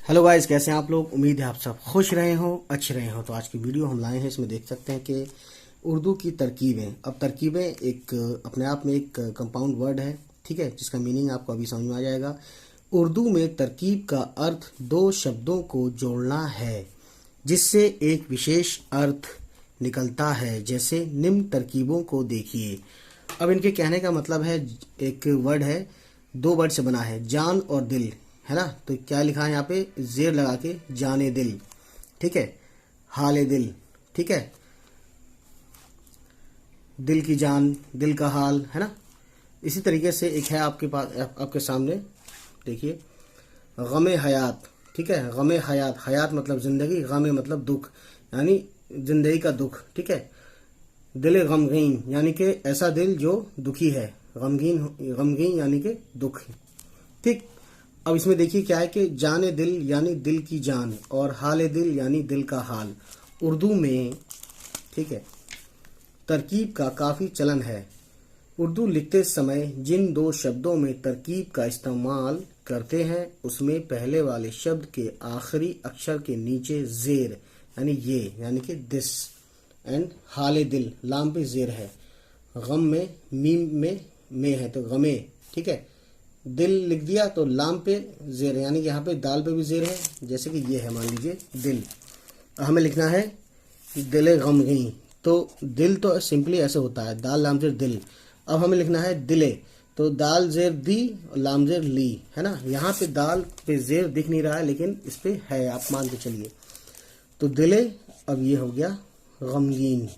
Hello guys, कैसे हैं आप लोग। उम्मीद है आप सब खुश रहे हो, अच्छे रहे हो। तो आज की वीडियो हम लाए हैं, इसमें देख सकते हैं कि उर्दू की तरकीबें। अब तरकीबें एक अपने आप में एक कंपाउंड वर्ड है, ठीक है, जिसका मीनिंग आपको अभी समझ में आ जाएगा। उर्दू में तरकीब का अर्थ दो शब्दों को जोड़ना है जिससे एक विशेष अर्थ निकलता है। जैसे निम्न तरकीबों को देखिए। अब इनके कहने का मतलब है, एक वर्ड है, दो वर्ड से बना है, जान और दिल, है ना। तो क्या लिखा है यहाँ पे, जेर लगा के, जाने दिल, ठीक है, हाले दिल, ठीक है, दिल की जान, दिल का हाल, है ना। इसी तरीके से एक है आपके पास, आपके सामने देखिए, गमे हयात, ठीक है, गमे हयात, हयात मतलब जिंदगी, गमे मतलब दुख, यानी जिंदगी का दुख, ठीक है। दिल गमगीन यानी कि ऐसा दिल जो दुखी है, गमगीन, गमगीन यानी कि दुख, ठीक। अब इसमें देखिए क्या है कि जाने दिल यानी दिल की जान, और हाले दिल यानी दिल का हाल। उर्दू में, ठीक है, तरकीब का काफ़ी चलन है। उर्दू लिखते समय जिन दो शब्दों में तरकीब का इस्तेमाल करते हैं उसमें पहले वाले शब्द के आखिरी अक्षर के नीचे जेर यानी ये, यानी कि दिस, एंड हाले दिल, लाम पे जेर है, गम में मीम में है तो गमे, ठीक है। दिल लिख दिया तो लाम पे जेर, यानी कि यहाँ पे दाल पे भी जेर है, जैसे कि ये है, मान लीजिए दिल। हमें लिखना है दिल गमगीन, तो दिल तो सिंपली ऐसे होता है, दाल लाम जेर दिल। अब हमें लिखना है दिले, तो दाल जेर दी और लाम जेर ली, है ना। यहाँ पे दाल पे जेर दिख नहीं रहा है, लेकिन इस पे है, आप मान के चलिए। तो दिले, अब ये हो गया गमगीन,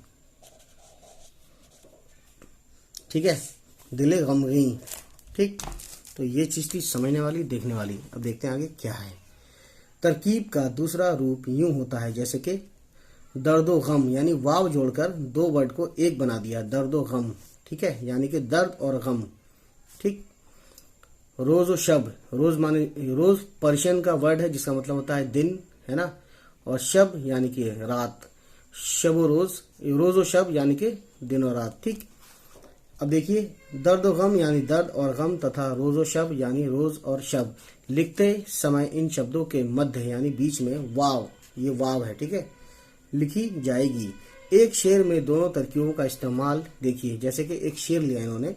ठीक है, दिले गमगीन, ठीक। तो ये चीज़ थी समझने वाली, देखने वाली। अब देखते हैं आगे क्या है। तरकीब का दूसरा रूप यूं होता है जैसे कि दर्दो गम, यानी वाव जोड़कर दो वर्ड को एक बना दिया, दर्दो गम, ठीक है, यानी कि दर्द और गम, ठीक। रोज़ो शब, रोज़ माने रोज़ पर्शियन का वर्ड है जिसका मतलब होता है दिन, है ना। और शब यानी कि रात, शब रोज़, रोज़ो शब यानी कि दिन और रात, ठीक। अब देखिए, दर्द और गम यानी दर्द और गम, तथा रोज़ो शब यानी रोज़ और शब। लिखते समय इन शब्दों के मध्य यानी बीच में वाव, ये वाव है, ठीक है, लिखी जाएगी। एक शेर में दोनों तरकीबों का इस्तेमाल देखिए, जैसे कि एक शेर लिया इन्होंने,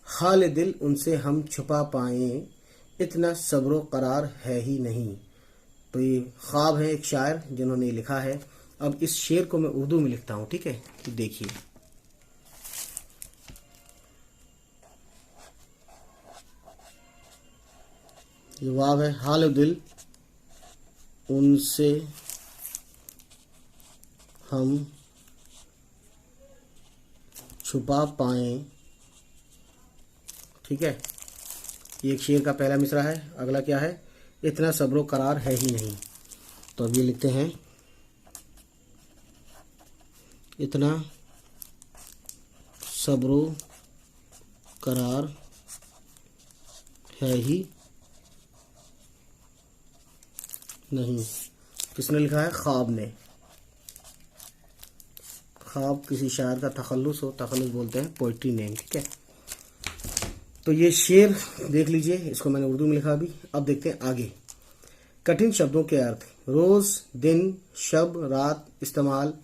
हाल दिल उनसे हम छुपा पाए, इतना सब्रो करार है ही नहीं। तो ये ख्वाब है एक शायर जिन्होंने लिखा है। अब इस शेर को मैं उर्दू में लिखता हूँ, ठीक है, देखिए। ये वाव है, हाल दिल उनसे हम छुपा पाए, ठीक है। ये एक शेर का पहला मिसरा है। अगला क्या है, इतना सब्रो करार है ही नहीं। तो अब ये लिखते हैं, इतना सब्रो करार है ही नहीं। किसने लिखा है, ख्वाब ने। ख्वाब किसी शायर का तखल्लुस हो, तखल्लुस बोलते हैं पोइट्री नेम, ठीक है। तो ये शेर देख लीजिए, इसको मैंने उर्दू में लिखा अभी। अब देखते हैं आगे कठिन शब्दों के अर्थ। रोज, दिन, शब, रात, इस्तेमाल,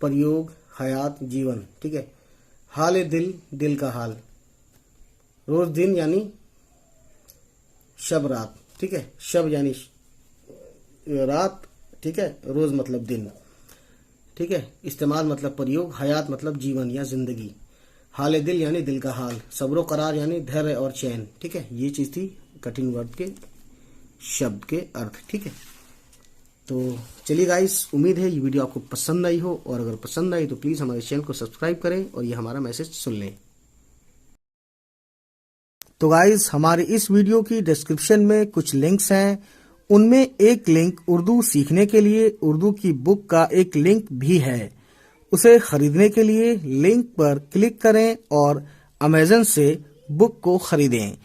प्रयोग, हयात, जीवन, ठीक है। हाल दिल, दिल का हाल। रोज दिन यानी शब रात, ठीक है, शब यानी रात, ठीक है, रोज मतलब दिन, ठीक है, इस्तेमाल मतलब प्रयोग, हयात मतलब जीवन या जिंदगी, हाल दिल यानी दिल का हाल, सब्रो करार यानी धैर्य और चैन, ठीक है। ये चीज थी कठिन वर्ड के शब्द के अर्थ, ठीक है। तो चलिए गाइस, उम्मीद है ये वीडियो आपको पसंद आई हो, और अगर पसंद आई तो प्लीज हमारे चैनल को सब्सक्राइब करें और ये हमारा मैसेज सुन लें। तो गाइस, हमारे इस वीडियो की डिस्क्रिप्शन में कुछ लिंक्स हैं, उनमें एक लिंक उर्दू सीखने के लिए उर्दू की बुक का एक लिंक भी है। उसे खरीदने के लिए लिंक पर क्लिक करें और अमेज़न से बुक को खरीदें।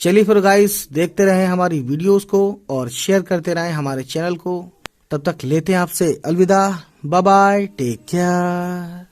चलिए फिर गाइस, देखते रहें हमारी वीडियोस को और शेयर करते रहें हमारे चैनल को। तब तक लेते हैं आपसे अलविदा, बाय बाय, टेक केयर।